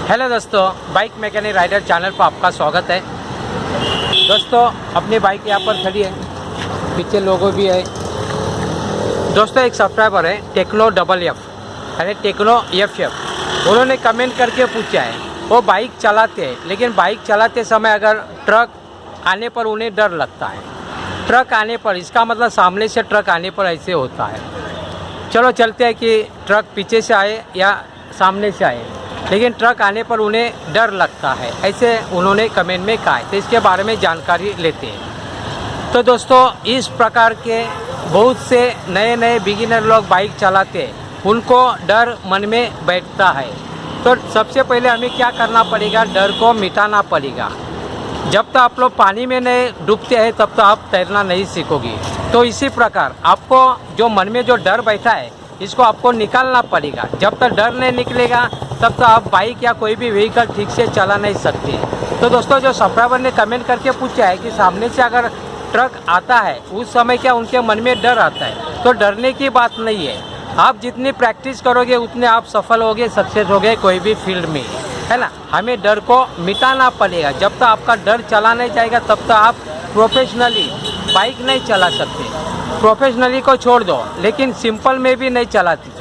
Hello दोस्तों, bike mechanic rider channel पर आपका स्वागत है। दोस्तों, अपनी बाइक यहाँ पर खड़ी है, पीछे लोगो भी है। दोस्तों, एक सब्सक्राइबर है टेक्नो FF, अरे टेक्नो FF, उन्होंने कमेंट करके पूछा है वो बाइक चलाते हैं, लेकिन बाइक चलाते समय अगर ट्रक आने पर उन्हें डर लगता है। ट्रक आने पर, इसका मतलब सामने से ट्रक आने पर ऐसे होता है। चलो चलते हैं कि ट्रक पीछे से आए या सामने से आए, लेकिन ट्रक आने पर उन्हें डर लगता है, ऐसे उन्होंने कमेंट में कहा है। तो इसके बारे में जानकारी लेते हैं। तो दोस्तों, इस प्रकार के बहुत से नए नए बिगिनर लोग बाइक चलाते हैं, उनको डर मन में बैठता है। तो सबसे पहले हमें क्या करना पड़ेगा, डर को मिटाना पड़ेगा। जब तक आप लोग पानी में नहीं डूबते हैं तब तक आप तैरना नहीं सीखोगे। तो इसी प्रकार आपको जो मन में जो डर बैठा है, इसको आपको निकालना पड़ेगा। जब तक डर नहीं निकलेगा तब तक आप बाइक या कोई भी व्हीकल ठीक से चला नहीं सकते। तो दोस्तों, जो सब्सक्राइबर ने कमेंट करके पूछा है कि सामने से अगर ट्रक आता है उस समय क्या उनके मन में डर आता है, तो डरने की बात नहीं है। आप जितनी प्रैक्टिस करोगे उतने आप सफल होगे, सक्सेस होगे कोई भी फील्ड में, है ना। हमें डर को मिटाना पड़ेगा। जब तक आपका डर चला नहीं जाएगा तब तक आप प्रोफेशनली बाइक नहीं चला सकते। प्रोफेशनली को छोड़ दो, लेकिन सिंपल में भी नहीं चलाती।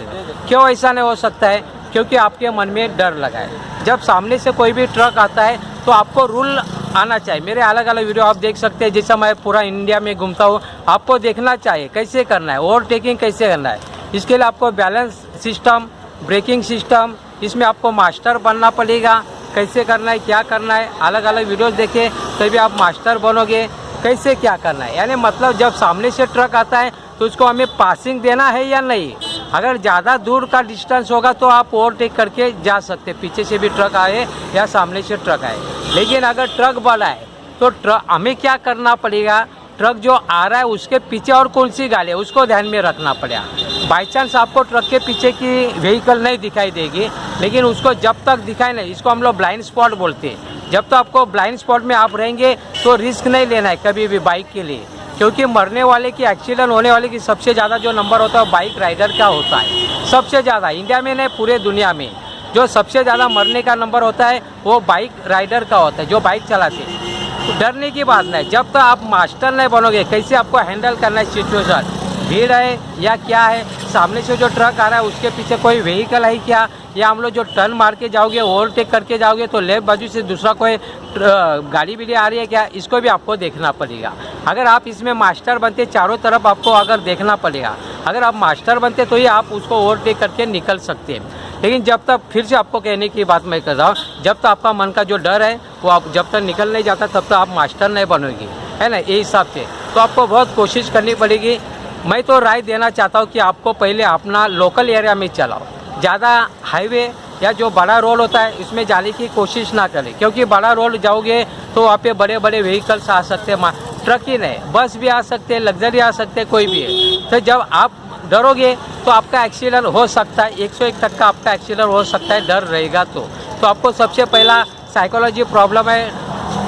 क्यों ऐसा नहीं हो सकता है? क्योंकि आपके मन में डर लगा है। जब सामने से कोई भी ट्रक आता है तो आपको रूल आना चाहिए। मेरे अलग अलग वीडियो आप देख सकते हैं, जैसा मैं पूरा इंडिया में घूमता हूँ। आपको देखना चाहिए कैसे करना है, ओवरटेकिंग कैसे करना है। इसके लिए आपको बैलेंस सिस्टम, ब्रेकिंग सिस्टम, इसमें आपको मास्टर बनना पड़ेगा। कैसे करना है, क्या करना है, अलग अलग वीडियोस देखें तभी आप मास्टर बनोगे। कैसे क्या करना है, यानी मतलब जब सामने से ट्रक आता है तो उसको हमें पासिंग देना है या नहीं। अगर ज़्यादा दूर का डिस्टेंस होगा तो आप ओवरटेक करके जा सकते, पीछे से भी ट्रक आए या सामने से ट्रक आए। लेकिन अगर ट्रक बड़ा है तो हमें क्या करना पड़ेगा, ट्रक जो आ रहा है उसके पीछे और कौन सी गाड़ी है उसको ध्यान में रखना पड़ेगा। बाई चांस आपको ट्रक के पीछे की व्हीकल नहीं दिखाई देगी, लेकिन उसको जब तक दिखाई नहीं, इसको हम लोग ब्लाइंड स्पॉट बोलते हैं। जब तक आपको ब्लाइंड स्पॉट में आप रहेंगे तो रिस्क नहीं लेना है कभी भी बाइक के लिए, क्योंकि मरने वाले की, एक्सीडेंट होने वाले की सबसे ज़्यादा जो नंबर होता है बाइक राइडर का होता है। सबसे ज़्यादा इंडिया में नहीं, पूरे दुनिया में जो सबसे ज़्यादा मरने का नंबर होता है वो बाइक राइडर का होता है, जो बाइक चलाते हैं। तो डरने की बात नहीं। जब तक आप मास्टर नहीं बनोगे कैसे आपको हैंडल करना है सिचुएशन, भीड़ है या क्या है, सामने से जो ट्रक आ रहा है उसके पीछे कोई व्हीकल है क्या, या हम लोग जो टर्न मार के जाओगे, ओवरटेक करके जाओगे तो लेफ्ट बाजू से दूसरा कोई गाड़ी भी आ रही है क्या, इसको भी आपको देखना पड़ेगा। अगर आप इसमें मास्टर बनते, चारों तरफ आपको अगर देखना पड़ेगा। अगर आप मास्टर बनते तो ही आप उसको ओवरटेक करके निकल सकते हैं। लेकिन जब तक, फिर से आपको कहने की बात मैं कर रहा हूँ, जब तक आपका मन का जो डर है वो आप जब तक निकल नहीं जाता तब तक आप मास्टर नहीं बनोगे, है ना। ये हिसाब से तो आपको बहुत कोशिश करनी पड़ेगी। मैं तो राय देना चाहता हूँ कि आपको पहले अपना लोकल एरिया में चलाओ। ज़्यादा हाईवे या जो बड़ा रोड होता है इसमें जाने की कोशिश ना करें, क्योंकि बड़ा रोड जाओगे तो वहाँ पे बड़े बड़े व्हीकल्स आ सकते हैं। ट्रक ही नहीं, बस भी आ सकते हैं, लग्जरी आ सकते हैं, कोई भी है। तो जब आप डरोगे तो आपका एक्सीडेंट हो सकता है, 101 तक का आपका एक्सीडेंट हो सकता है, डर रहेगा तो आपको सबसे पहला साइकोलॉजी प्रॉब्लम है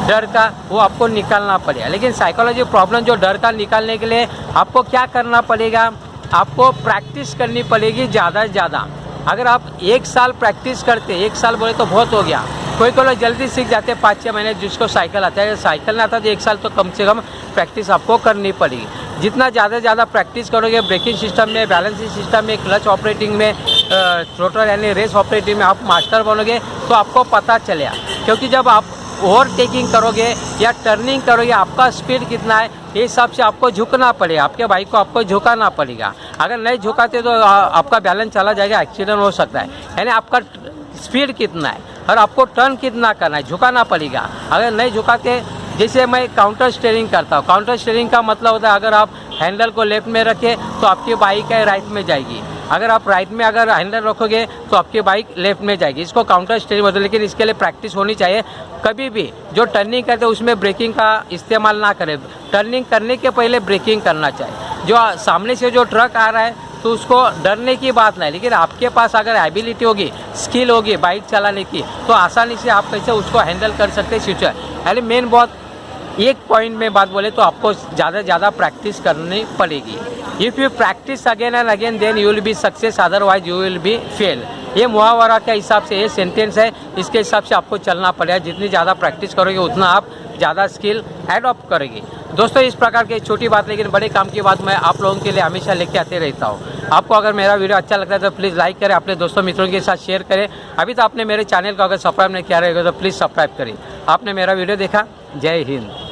डर का, वो आपको निकालना पड़ेगा। लेकिन साइकोलॉजी प्रॉब्लम जो डर का निकालने के लिए आपको क्या करना पड़ेगा, आपको प्रैक्टिस करनी पड़ेगी ज़्यादा से ज़्यादा। अगर आप 1 साल प्रैक्टिस करते, 1 साल बोले तो बहुत हो गया, कोई लोग जल्दी सीख जाते हैं 5-6 महीने, जिसको साइकिल आता है। साइकिल नहीं आता तो 1 साल तो कम से कम प्रैक्टिस आपको करनी पड़ेगी। जितना ज़्यादा से ज़्यादा प्रैक्टिस करोगे ब्रेकिंग सिस्टम में, बैलेंसिंग सिस्टम में, क्लच ऑपरेटिंग में, थ्रोटल यानी रेस ऑपरेटिंग में आप मास्टर बनोगे तो आपको पता चलेगा। क्योंकि जब आप ओवरटेकिंग करोगे या टर्निंग करोगे, आपका स्पीड कितना है ये हिसाब से आपको झुकना पड़ेगा, आपके बाइक को आपको झुकाना पड़ेगा। अगर नहीं झुकाते तो आपका बैलेंस चला जाएगा, एक्सीडेंट हो सकता है। यानी आपका स्पीड कितना है और आपको टर्न कितना करना है, झुकाना पड़ेगा। अगर नहीं झुकाते, जैसे मैं काउंटर स्टीयरिंग करता हूँ, काउंटर स्टीयरिंग का मतलब होता है अगर आप हैंडल को लेफ्ट में रखें तो आपकी बाइक है राइट में जाएगी, अगर आप राइट में अगर हैंडल रखोगे तो आपकी बाइक लेफ्ट में जाएगी। इसको काउंटर स्टीयरिंग बोलते हैं। लेकिन इसके लिए प्रैक्टिस होनी चाहिए। कभी भी जो टर्निंग करते हैं उसमें ब्रेकिंग का इस्तेमाल ना करें, टर्निंग करने के पहले ब्रेकिंग करना चाहिए। जो सामने से जो ट्रक आ रहा है तो उसको डरने की बात नहीं, लेकिन आपके पास अगर एबिलिटी होगी, स्किल होगी बाइक चलाने की, तो आसानी से आप कैसे उसको हैंडल कर सकते हैं सिचुएशन। यानी मेन बहुत एक पॉइंट में बात बोले तो आपको ज़्यादा से ज़्यादा प्रैक्टिस करनी पड़ेगी। If you practice again and again then you will be success, otherwise you will be fail. ये मुहावरा के हिसाब से ये सेंटेंस है, इसके हिसाब से आपको चलना पड़ेगा। जितनी ज़्यादा प्रैक्टिस करोगे उतना आप ज़्यादा स्किल एडॉप्ट करेंगे। दोस्तों इस प्रकार की छोटी बात लेकिन बड़े काम की बात मैं आप लोगों के लिए हमेशा लेके आते रहता हूँ। आपको अगर मेरा वीडियो अच्छा लगता है तो प्लीज़ लाइक करें, अपने दोस्तों मित्रों के साथ शेयर करें। अभी तो आपने मेरे चैनल को अगर सब्सक्राइब नहीं किया रहेगा तो प्लीज़ सब्सक्राइब करें। आपने मेरा वीडियो देखा, जय हिंद।